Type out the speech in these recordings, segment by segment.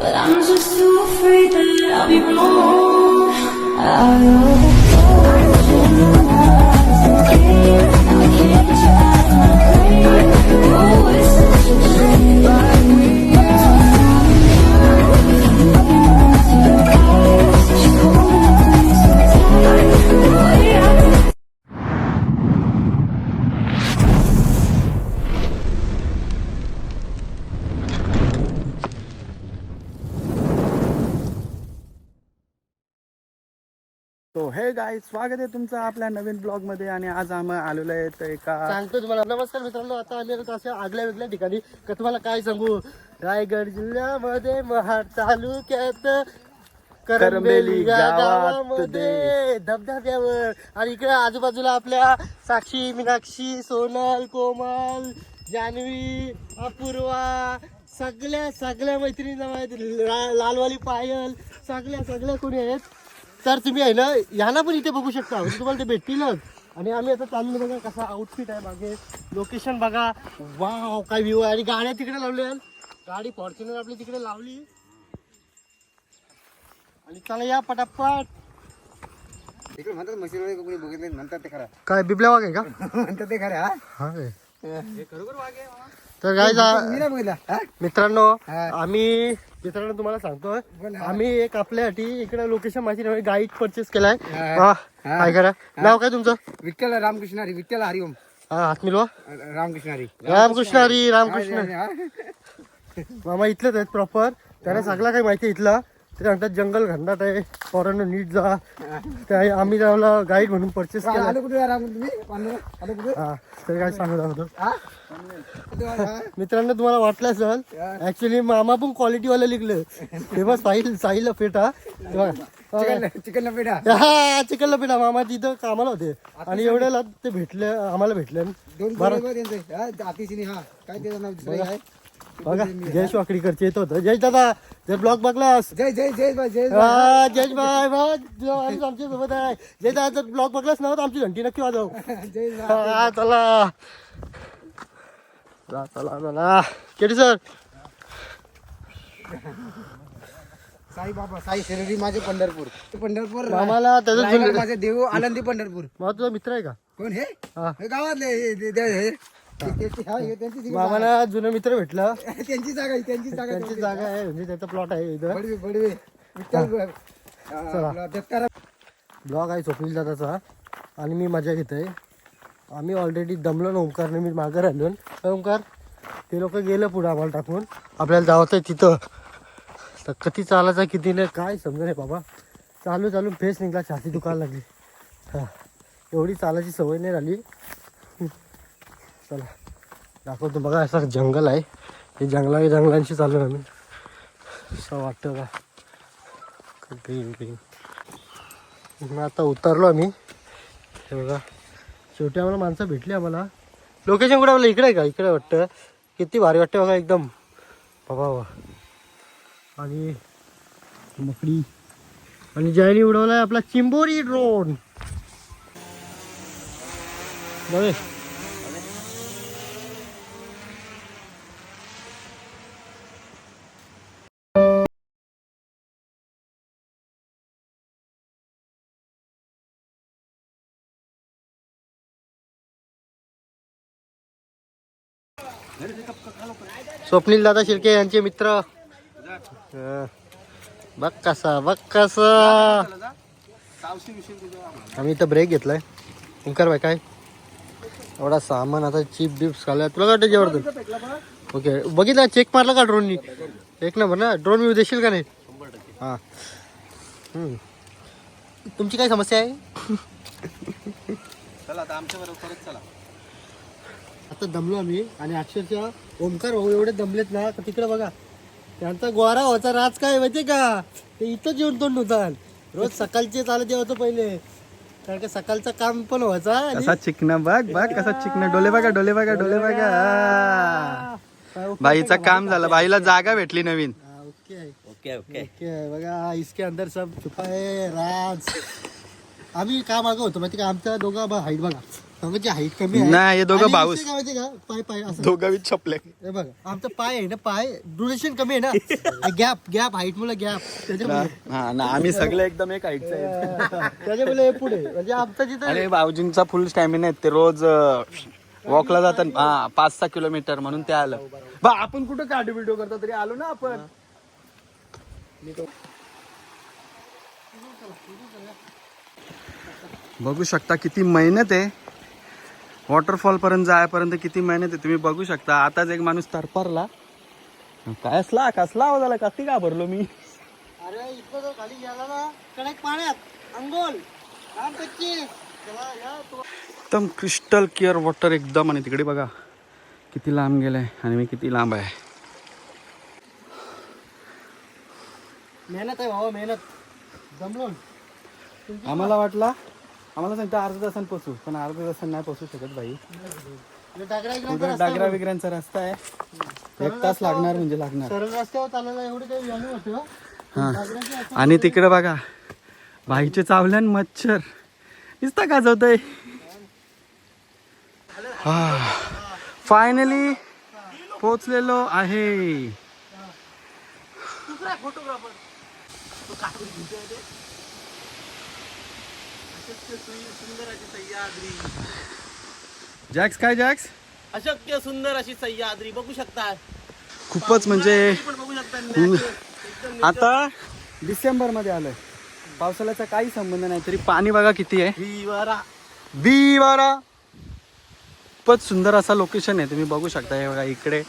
but I'm just too afraid that I'll be wrong. I overthought you and I can't get you out of my brain. Oh, it's such a shame. तो हे guys, स्वागत आहे तुमचं आपल्या नवीन blog मध्ये. आणि आज आम्ही आलेलो आहे तर एका सांगतो तुम्हाला. नमस्कार मित्रांनो, आता आम्ही अशा आगल्या वेगळ्या ठिकाणी का तुम्हाला काय सांगू. रायगड जिल्ह्यामध्ये महाड तालुक्यात करंबेली या गावामध्ये धबधब्यावर, आणि इकडे आजूबाजूला आपल्या साक्षी, मीनाक्षी, सोनल, कोमल, जान्हवी, अपूर्वा, सगळ्या मैत्रिणी लालवाली पायल, सगळ्या कोणी आहेत. तर तुम्ही आहे ना, यांना पण इथे बघू शकता, म्हणजे तुम्हाला ते भेटतीलच. आणि आम्ही आता चाललो, बघा कसा आउटफिट आहे, मागे लोकेशन बघा, वाव काय व्ह्यू आहे. आणि गाड्या तिकडे लावल्या, गाडी फॉर्च्युनर आपली तिकडे लावली. आणि चला या पटापट. इकडे म्हणतात मशीनमध्ये कोणी बघितलं म्हणतात ते खरं. काय बिबल्या वाघ आहे का? म्हणतात ते खरं. हा खरोखर वाघ आहे. तर काय मी नाही बघितला. मित्रांनो, आम्ही मित्रांनो तुम्हाला सांगतोय, आम्ही एक आपल्यासाठी इकडे लोकेशन माहिती गाईड परचेस केलाय. काय करा, नाव काय तुमचं? विठ्ठल रामकृष्ण हरी. विठ्ठल हरिओम. हा, हात मिळवा. रामकृष्ण हरी. रामकृष्ण हरी. रामकृष्ण मामा इथलेच आहेत प्रॉपर. त्यांना सगळं काही माहिती इथला. ते सांगतात जंगल घंटाट आहे, पोरांनो नीट जा. ते आम्ही त्याला गाईड म्हणून परचेस केला. आलो कुठे तुम्ही? आलो कुठे? हा, तर काय सांगत होतो मित्रांनो, तुम्हाला वाटलं असेल ऍक्च्युली मामा पण क्वालिटी वाला लिखले. फेमस साहिल पेठा. चिकन लपेटा. हा, चिकन लपेटा. मामा तिथं कामाला होते आणि एवढ्याला ते भेटले, आम्हाला भेटले. अतिशय हा काय त्याचं नाव दुसरं आहे. बघा, जयेश वाकडीकरचे येत होतं. जयेश दादा, जर ब्लॉग बघलास, जय जय जय जय जय जयेश भाई आमच्या सोबत आहे. जय दादा, जर ब्लॉग बघलास ना तर आमची घंटी नक्की वाजव. जय. चला चला चला केडी सर. साई बाबा, साई शेररी माझे पंढरपूर. पंढरपूर मामाला त्याचं माझे देव आनंदी पंढरपूर. मग तुझा मित्र आहे का? कोण हे? हा. हे गावातले त्यांची मामाला जुना मित्र भेटला. त्यांची जागा आहे, त्यांची जागा आहे, म्हणजे त्याचा प्लॉट आहे इथं. बडवे बडवे चला. ब्लॉग आहे स्वप्नील दादाचा आणि मी मजा घेत आहे. आम्ही ऑलरेडी दमलो ना, ओंकारने मी मागं राहिलो. ओंकार, ते लोक गेलं पुढं आम्हाला टाकून. आपल्याला जावचं आहे तिथं. तर किती चालायचं किती नाही काय समजा नाही बाबा. चालून फेस निघला, छाती दुखायला लागली. हां, एवढी चालायची सवय नाही झाली. चला दाखवतो. बघा असं जंगल आहे, हे जंगलांशी चालू आम्ही. असं वाटतं का मग आता उतरलो आम्ही. हे बघा, शेवटी आम्हाला माणसं भेटली. आम्हाला लोकेशन कुठे आपलं इकडे आहे का? इकडे वाटतं. किती भारी वाटतं बघा, एकदम बाबा. आणि मकडी आणि जयनी उडवलाय आपला चिंबोरी ड्रोन. बघे स्वप्नील दादा शिर्के यांचे मित्र. बघ कसा आम्ही इथं ब्रेक घेतलाय. ओंकार भाई, काय एवढा सामान आता चिप बिप्स खाल्ला. तुला काय वाटतं जेवढं? ओके, बघितलं, चेक मारला का ड्रोननी? एक नंबर ना. ड्रोन मी देशील का नाही? हां. तुमची काय समस्या आहे? चला आता आमच्या बरोबर चला. आता दमलो आम्ही. आणि अक्षरशः ओंकार भाऊ एवढे दमलेत ना, तिकडे बघा, त्यांचा गोरा व्हायचा राज काय माहितीये का? ते इथं जेवण तोंड होतात. रोज सकाळचे चालत यावं पहिने, कारण का सकाळचं काम पण व्हायचा. कसा चिकना बघ कसा चिकना. डोले बघा. बाईचं काम झालं, बाईला जागा भेटली नवीन. ओके बघा, इसके अंदर सब छुपा है राज. आम्ही का मागं होतो माहिती का? आमच्या दोघा हाईट बघा, बाबाची हाईट कमी आहे. नाही, हे दोघं आणि भाऊस. विषय काय माहिती का, पाय पाय असं दोघावी छपले. हे बघ आमचा पाय आहे ना, पाय ड्युरेशन कमी आहे ना, गॅप हाईट मुळे गॅप त्याच्यामुळे हा ना, आम्ही सगळे एकदम एक हाईटचे आहेत. त्याच्यामुळे हे पुढे म्हणजे आमचा जिथं आणि भाऊजींचा फुल स्टॅमिना आहे, ते रोज वॉकला जातात. हा 5-6 किलोमीटर, म्हणून ते आलं. बा आपण कुठं कार्डिओ व्हिडिओ करतो तरी आलो ना आपण. बघू शकता किती मेहनत आहे वॉटरफॉल पर्यंत जायपर्यंत, किती मेहनत आहे तुम्ही बघू शकता. आताच एक माणूस तरफरला. काय असला कसला आवाज आला, कधी घाबरलो मी. अरे इथं जर खाली गेला ना कडक पाण्यात अंघोळ काम कच्ची चला या तो. एकदम क्रिस्टल क्लिअर वॉटर एकदम. आणि तिकडे बघा किती लांब गेलंय आणि मी किती लांब आहे. मेहनत आहे भावा, मेहनत जमलो. आम्हाला सांगता अर्धा तासानं पोचू, पण अर्धा तासानं नाही पोचू शकत भाई. डागरा बिगऱ्यांचा रस्ता आहे, 1 तास लागणार म्हणजे लागणार. सरळ रस्त्यावर चालायला एवढे काही व्हॅल्यू होतं. हा, आणि तिकडे बघा भाईचे चावल्यान मच्छर नुसता गाजवतय. हा फायनली पोचलेलो आहे. जॅक्स काय जॅक्स, अशक्य सुंदर अशी सह्याद्री बघू शकता. खूपच म्हणजे बघू शकता आता डिसेंबर मध्ये आलोय, पावसाळ्याचा काही संबंध नाही, तरी पाणी बघा किती आहे. विवारा खूपच सुंदर असा लोकेशन आहे, तुम्ही बघू शकता. हे बघा इकडे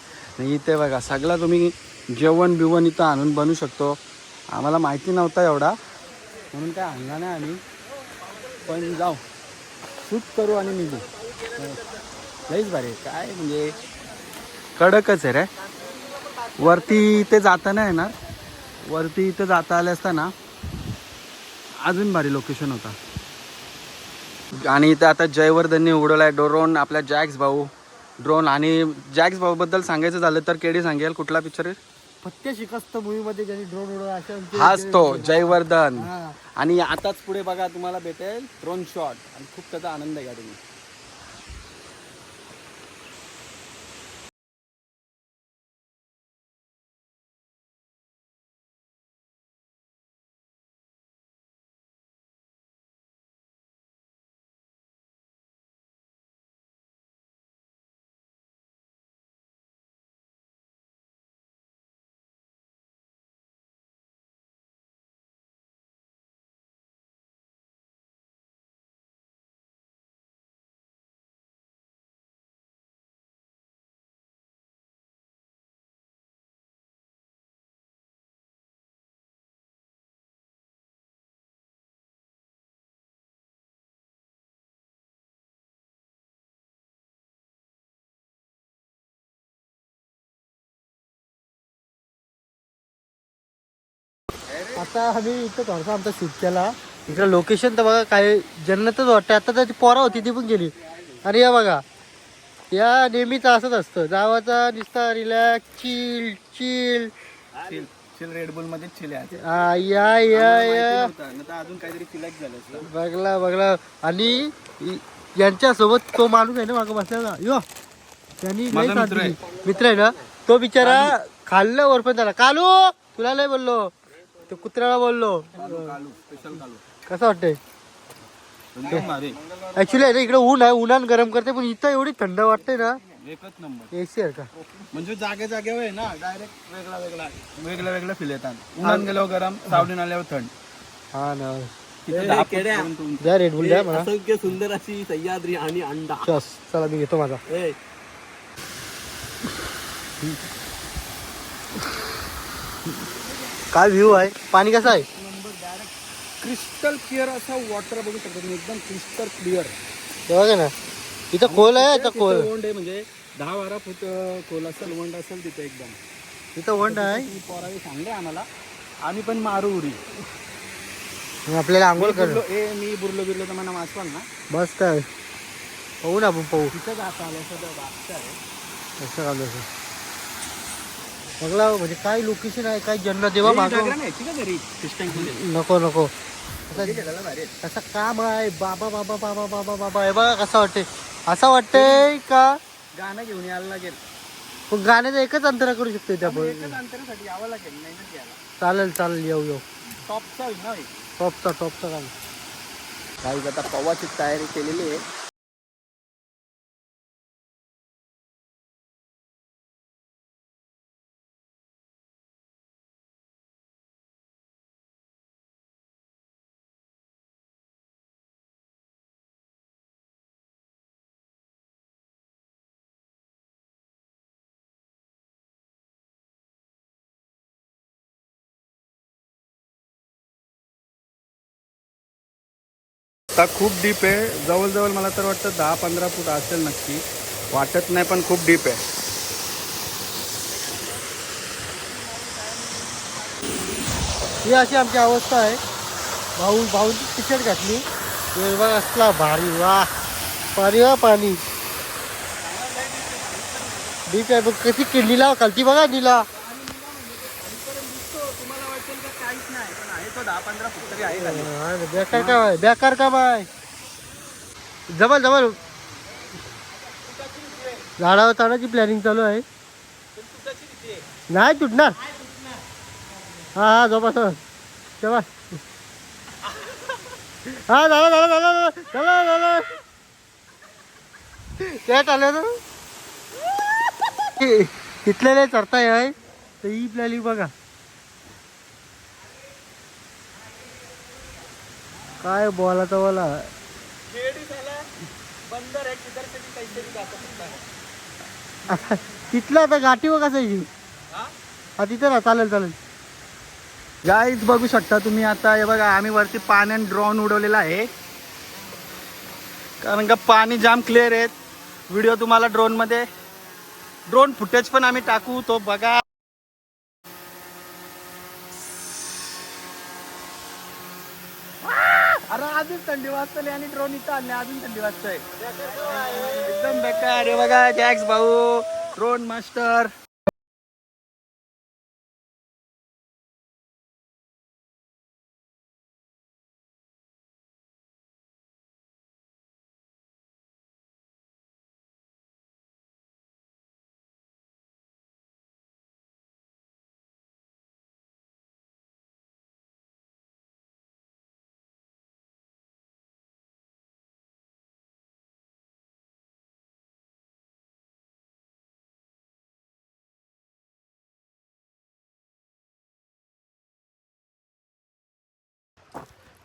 इथे बघा सगळा तुम्ही जेवण बिवण इथं आणून बनवू शकतो. आम्हाला माहिती नव्हता एवढा, म्हणून काय आणला नाही आम्ही, पण जाऊ शूट करू आणि निघू. लईच भारी काय म्हणजे कडकच आहे रे. वरती इथे जाता नाही येणार, वरती इथे जाता आले असताना अजून भारी लोकेशन होता. आणि इथे आता जयवर्धनने उडवलाय ड्रोन, आपल्या जॅक्स भाऊ ड्रोन. आणि जॅक्स भाऊ बद्दल सांगायचं झालं तर केडी सांगेल, कुठला पिक्चर आहे? फत्ते शिकस्त मूवी मध्ये ज्यांनी ड्रोन उडवला अशा हाच तो जयवर्धन. हा. आणि आताच पुढे बघा तुम्हाला भेटेल ड्रोन शॉट, आणि खूप त्याचा आनंद घ्या तुम्ही. आता आम्ही इथं थोडासा आमचा शूट केला. इकडे लोकेशन तर बघा काय जन्नतच वाटतं. आता त्याची पोरा होती ती पण गेली. आणि या बघा या नेहमीच असंच असतं, जावाचा निस्ता relax chill chill. Chill Red Bull मध्ये चिल आहे. या या या अजून काहीतरी सिलेक्ट झालं असतं. बघला. आणि यांच्या सोबत तो माणूस आहे ना मागं बसला यो, त्यांनी माझा लय साथ मित्र आहे. दिली. मित्र आहे ना तो, बिचारा खाल्लं वर पण त्याला. कालू तुला लय बोललो, तो कुत्र्याला बोललो. कसं वाटतंय? ऍक्च्युली आहे ना इकडे ऊन आहे, उन्हान गरम करते, पण इथं एवढी थंड वाटते ना, एकच नंबर. एसी आहे का म्हणजे जागेवर आहे ना, डायरेक्ट वेगळं फील येतात. उन्हात गेल्यावर गरम, सावलीन आल्यावर थंड. हा ना. तिथं 10 फूट द्या रेड बुल द्या मला. असंख्य सुंदर अशी सह्याद्री आणि अंडा. चला मी घेतो माझा. काय व्ह्यू आहे, पाणी कसं आहे? क्रिस्टल क्लिअर असा वॉटर बघू शकतो तुम्ही, एकदम क्रिस्टल क्लिअर. बघा ना इथं खोल आहे, इथं खोल वंड आहे, म्हणजे 10-12 फूट खोल असेल, वंड असेल तिथे एकदम. इथं वंड आहे. पोरावी सांगले आम्हाला, आम्ही पण मारू उरी. आपल्याला आंघोळ कर. मी बुरलो तर मला वाचवाल ना. बस काय पाहू ना आपण, पाहू तिथं जाता आलं असं कसं घालू असं. बघला म्हणजे काय लोकेशन आहे, काय जन्नत देवा मागं. नको नको कसं काम आहे. बाबा बाबा बाबा बाबा बाबा हे बघा कसं वाटते. असं वाटतंय का गाणं घेऊन यायला लागेल. पण गाण्याचं एकच अंतर करू शकतो त्या त्यामुळे एकच अंतरासाठी यावं लागेल, नाही ना घ्यायला. चालेल चालेल येऊ टॉपचा होईल ना. टॉपचा गाणं. काही आता पवाची तयारी केलेली आहे. आता खूप डीप आहे, जवळजवळ मला तर वाटतं 10-15 फूट असेल नक्की, वाटत नाही पण खूप डीप आहे. ही अशी आमची अवस्था आहे. भाऊची टी शर्ट घातली बघा असला भारी. वा पाणी वा पाणी डीप आहे बघ कशी किडलीला खालती बघा नीला. तुम्हाला वाटेल का काहीच नाही, पण आहे तो 10-15 फूट तरी आहे खाली. बेकार का बाय जबल झाडावर चढायची प्लॅनिंग चालू आहे. नाही तुटणार. हा झोपा तेव्हा हा झालं त्यात आलं ना तिथले चढताय आहे तर ही प्लॅनिंग बघा काय बोलायचं बोला. तिथलं आता गाठी बघ असायची. हा तिथं ना चालेल. गाईज बघू शकता तुम्ही आता, हे बघा आम्ही वरती पाण्याने ड्रोन उडवलेला आहे, कारण का पाणी जाम क्लिअर आहेत. व्हिडिओ तुम्हाला ड्रोन फुटेज पण आम्ही टाकू, तो बघा. अरे अजून थंडी वाजतली आणि ड्रोन इथं आणले, अजून थंडी वाजतंय. एकदम बेकार. हे बघा जॅक्स भाऊ ड्रोन मास्टर.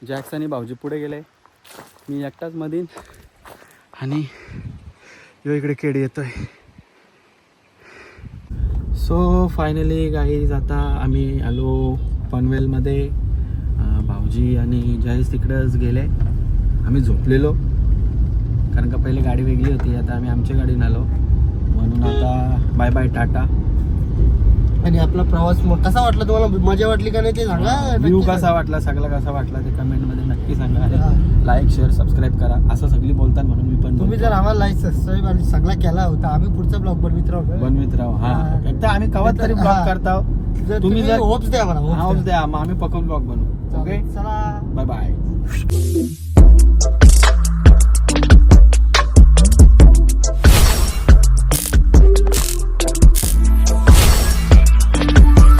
जॅक्स आणि भाऊजी पुढे गेले, मी एकटाच मधीन, आणि यो इकडे केडी येतोय. सो फायनली गाईज आता आम्ही आलो पनवेलमध्ये. भाऊजी आणि जयेश तिकडंच गेले, आम्ही झोपलेलो कारण का पहिले गाडी वेगळी होती, आता आम्ही आमच्या गाडीने आलो. म्हणून आता बाय बाय टाटा. आणि आपला प्रवास मग कसा वाटला तुम्हाला, मजा वाटली का नाही ते सांगा. व्ह्यू कसा वाटला, सगळं कसा वाटला ते कमेंटमध्ये नक्की सांगा. लाईक शेअर सबस्क्राईब करा असं सगळी बोलतात, म्हणून मी पण तुम्ही जर आम्हाला लाईक सबस्क्राईब आणि सगळा केला होता आम्ही पुढचा ब्लॉग बनवित राहू. हा एकदा आम्ही कवात तरी ब्लॉग करता. तुम्ही जर होप्स द्या मला होप्स द्या, मग आम्ही पक्का ब्लॉग बनवू. ओके चला बाय बाय.